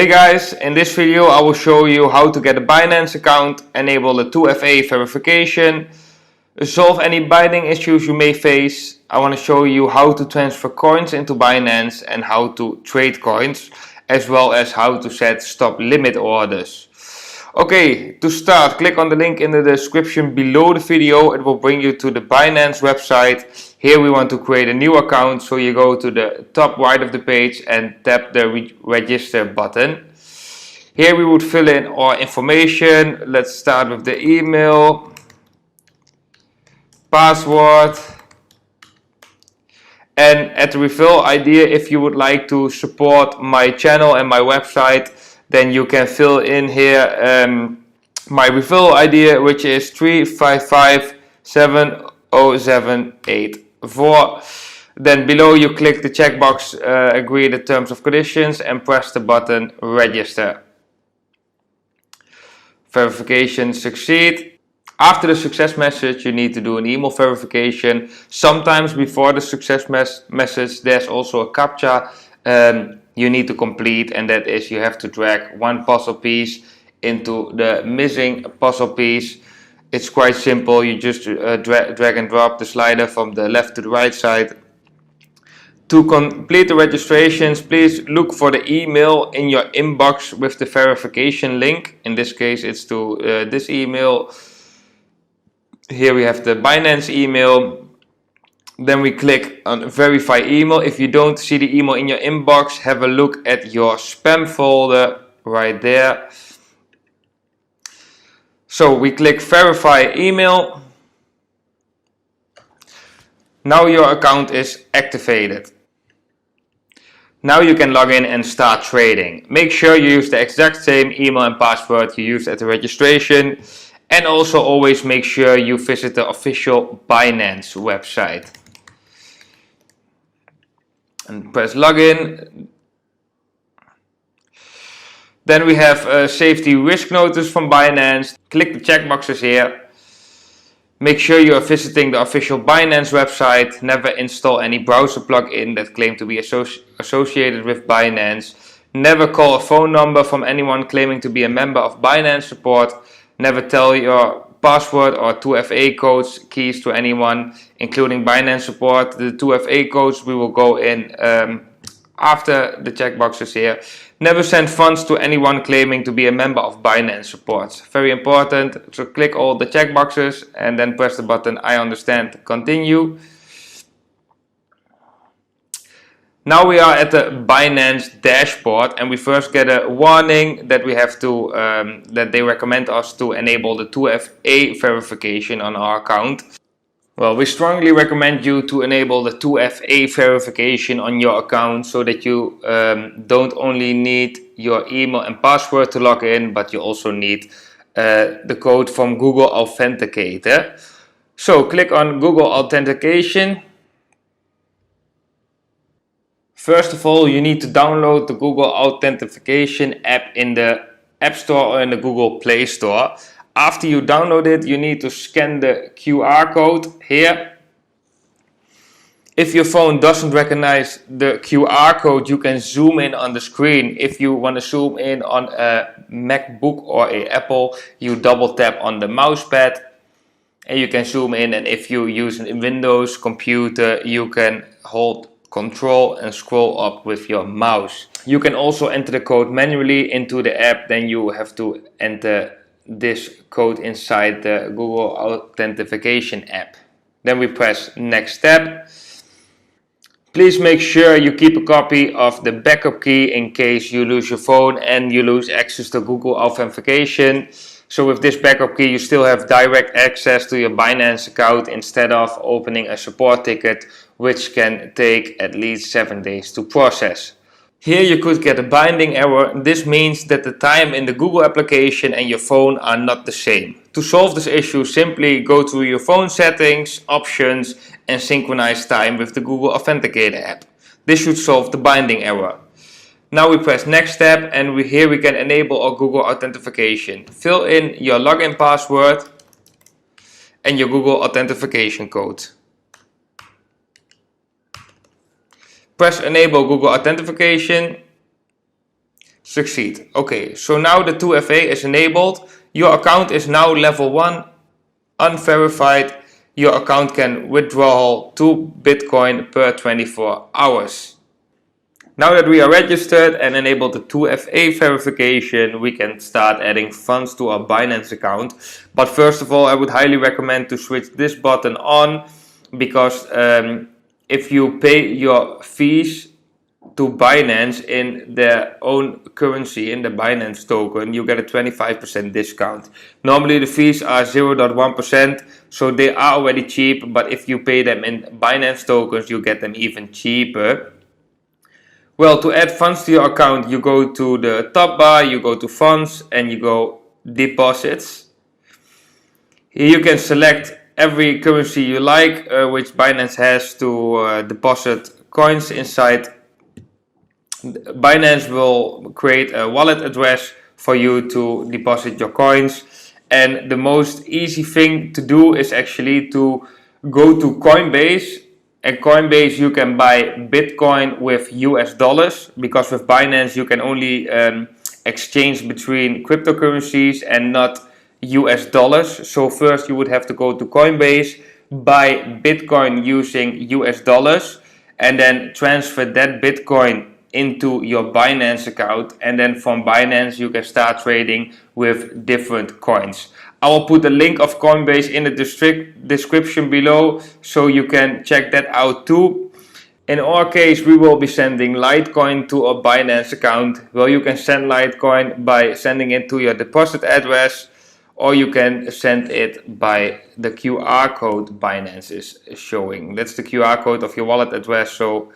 Hey guys, in this video I will show you how to get a Binance account, enable the 2FA verification, resolve any binding issues you may face. I want to show you how to transfer coins into Binance and how to trade coins, as well as how to set stop limit orders. Okay, to start, click on the link in the description below the video. It will bring you to the Binance website. Here we want to create a new account, so you go to the top right of the page and tap the register button. Here we would fill in our information. Let's start with the email, password, and at the referral ID, if you would like to support my channel and my website, then you can fill in here my referral ID, which is 3557078. Then below you click the checkbox agree the terms of conditions and press the button register. Verification succeed. After the success message, you need to do an email verification. Sometimes before the success message, there's also a CAPTCHA you need to complete, and that is you have to drag one puzzle piece into the missing puzzle piece. It's quite simple. You just drag and drop the slider from the left to the right side. To complete the registrations, please look for the email in your inbox with the verification link. In this case, it's to this email. Here we have the Binance email. Then we click on verify email. If you don't see the email in your inbox, have a look at your spam folder right there. So we click verify email. Now your account is activated. Now you can log in and start trading. Make sure you use the exact same email and password you used at the registration. And also always make sure you visit the official Binance website. And press login. Then we have a safety risk notice from Binance. Click the checkboxes here. Make sure you are visiting the official Binance website. Never install any browser plugin that claim to be associated with Binance. Never call a phone number from anyone claiming to be a member of Binance support. Never tell your password or 2FA codes keys to anyone, including Binance support. The 2FA codes we will go in after the checkboxes here. Never send funds to anyone claiming to be a member of Binance support. Very important. So click all the checkboxes and then press the button I understand to continue. Now we are at the Binance dashboard, and we first get a warning that we have to that they recommend us to enable the 2FA verification on our account. Well, we strongly recommend you to enable the 2FA verification on your account so that you don't only need your email and password to log in, but you also need the code from Google Authenticator. So click on Google Authentication. First of all, you need to download the Google Authentication app in the App Store or in the Google Play Store. After you download it, you need to scan the QR code here. If your phone doesn't recognize the QR code, you can zoom in on the screen. If you want to zoom in on a MacBook or a Apple, you double tap on the mouse pad and you can zoom in. And if you use a Windows computer, you can hold Control and scroll up with your mouse. You can also enter the code manually into the app. Then you have to enter this code inside the Google Authentication app. Then we press next step. Please make sure you keep a copy of the backup key in case you lose your phone and you lose access to Google Authentication. So with this backup key, you still have direct access to your Binance account instead of opening a support ticket, which can take at least 7 days to process. Here you could get a binding error. This means that the time in the Google application and your phone are not the same. To solve this issue, simply go to your phone settings, options, and synchronize time with the Google Authenticator app. This should solve the binding error. Now we press next step, and here we can enable our Google Authentication. Fill in your login password and your Google Authentication code. Press enable Google Authentication. Succeed. Okay, so now the 2FA is enabled. Your account is now level 1, unverified. Your account can withdraw 2 Bitcoin per 24 hours. Now that we are registered and enabled the 2FA verification, we can start adding funds to our Binance account. But first of all, I would highly recommend to switch this button on, because if you pay your fees to Binance in their own currency, in the Binance token, you get a 25% discount. Normally the fees are 0.1%, so they are already cheap, but if you pay them in Binance tokens, you get them even cheaper. Well, to add funds to your account, you go to the top bar, you go to funds, and you go deposits. Here you can select every currency you like, which Binance has to deposit coins inside. Binance will create a wallet address for you to deposit your coins, and the most easy thing to do is actually to go to Coinbase. At Coinbase you can buy Bitcoin with US dollars, because with Binance you can only exchange between cryptocurrencies and not US dollars. So first you would have to go to Coinbase, buy Bitcoin using US dollars, and then transfer that Bitcoin into your Binance account, and then from Binance you can start trading with different coins. I will put the link of Coinbase in the description below, so you can check that out too. In our case, we will be sending Litecoin to our Binance account. Well, you can send Litecoin by sending it to your deposit address, or you can send it by the QR code Binance is showing. That's the QR code of your wallet address, so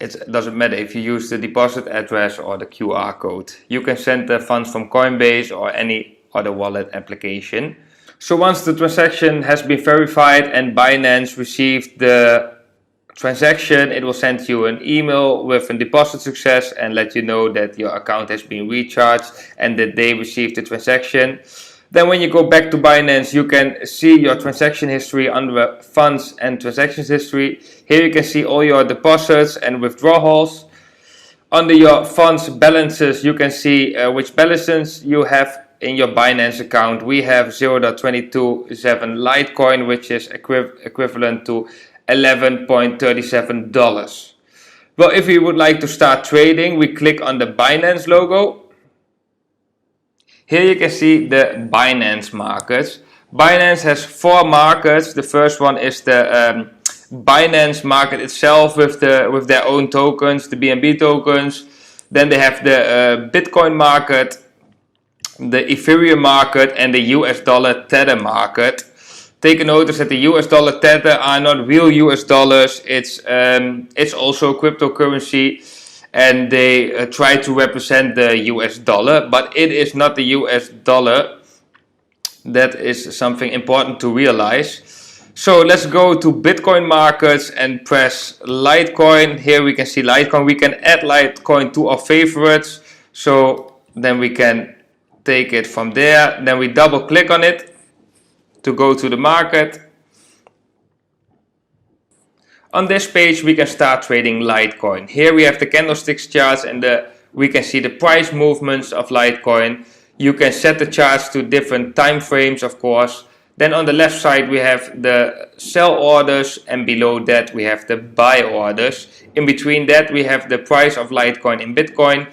it doesn't matter if you use the deposit address or the QR code. You can send the funds from Coinbase or any other wallet application. So once the transaction has been verified and Binance received the transaction, it will send you an email with a deposit success and let you know that your account has been recharged and that they received the transaction. Then when you go back to Binance, you can see your transaction history under funds and transactions history. Here you can see all your deposits and withdrawals. Under your funds balances, you can see which balances you have in your Binance account. We have 0.227 Litecoin, which is equivalent to $11.37. Well, if you would like to start trading, we click on the Binance logo. Here you can see the Binance markets. Binance has 4 markets. The first one is the Binance market itself with their own tokens, the BNB tokens. Then they have the Bitcoin market, the Ethereum market, and the US dollar Tether market. Take notice that the US dollar Tether are not real US dollars. It's also a cryptocurrency, and they try to represent the US dollar, but it is not the US dollar. That is something important to realize. So let's go to Bitcoin markets and press Litecoin. Here we can see Litecoin. We can add Litecoin to our favorites. So then we can take it from there. Then we double click on it to go to the market. On this page we can start trading Litecoin. Here we have the candlesticks charts and we can see the price movements of Litecoin. You can set the charts to different time frames, of course. Then on the left side we have the sell orders, and below that we have the buy orders. In between that we have the price of Litecoin in Bitcoin,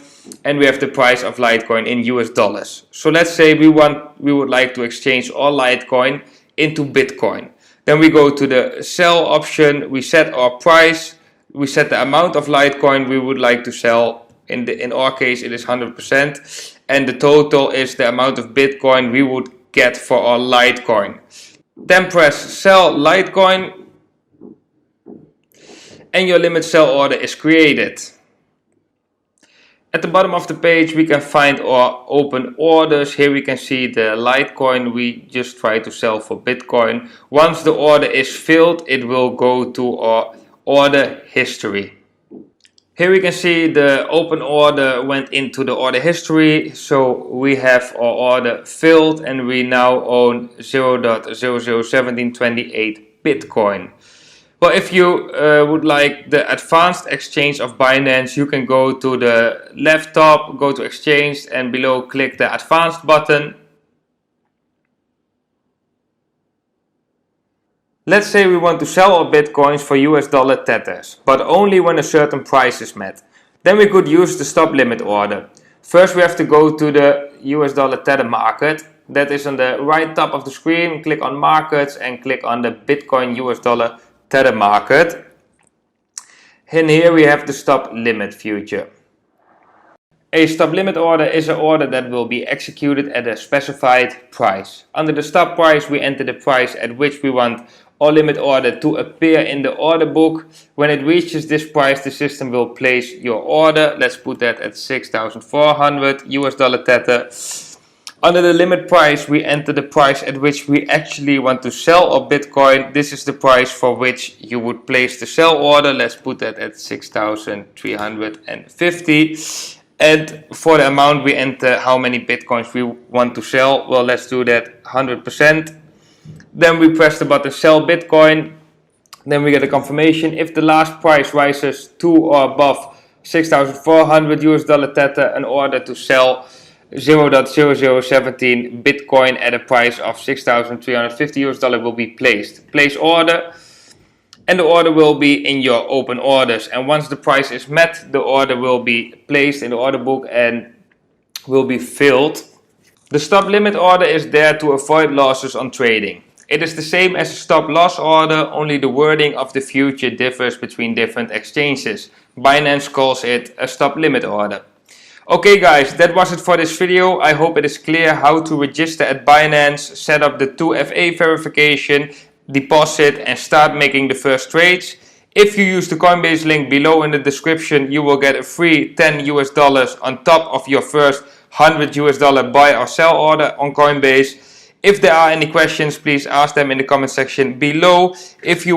and we have the price of Litecoin in US dollars. So let's say we would like to exchange all Litecoin into Bitcoin. Then we go to the sell option, we set our price, we set the amount of Litecoin we would like to sell. In our case it is 100%, and the total is the amount of Bitcoin we would get for our Litecoin. Then press sell Litecoin and your limit sell order is created. At the bottom of the page we can find our open orders. Here we can see the Litecoin we just tried to sell for Bitcoin. Once the order is filled, it will go to our order history. Here we can see the open order went into the order history. So we have our order filled and we now own 0.001728 Bitcoin. Well, if you would like the advanced exchange of Binance, you can go to the left top, go to exchange, and below click the advanced button. Let's say we want to sell our bitcoins for US dollar tethers, but only when a certain price is met. Then we could use the stop limit order. First we have to go to the US dollar tether market. That is on the right top of the screen. Click on markets and click on the Bitcoin US dollar tether market. And here we have the stop limit future. A stop limit order is an order that will be executed at a specified price. Under the stop price we enter the price at which we want our limit order to appear in the order book. When it reaches this price, the system will place your order. Let's put that at 6,400 US dollar tether. Under the limit price, we enter the price at which we actually want to sell our Bitcoin. This is the price for which you would place the sell order. Let's put that at 6,350. And for the amount, we enter how many Bitcoins we want to sell. Well, let's do that 100%. Then we press the button sell Bitcoin. Then we get a confirmation. If the last price rises to or above 6,400 US dollar tether, an order to sell 0.0017 Bitcoin at a price of 6,350 US dollar will be placed. Place order, and the order will be in your open orders. And once the price is met, the order will be placed in the order book and will be filled. The stop limit order is there to avoid losses on trading. It is the same as a stop loss order, only the wording of the future differs between different exchanges. Binance calls it a stop limit order. Okay guys, that was it for this video. I hope it is clear how to register at Binance, set up the 2FA verification, deposit and start making the first trades. If you use the Coinbase link below in the description, you will get a free 10 US dollars on top of your first 100 US dollar buy or sell order on Coinbase. If there are any questions, please ask them in the comment section below. If you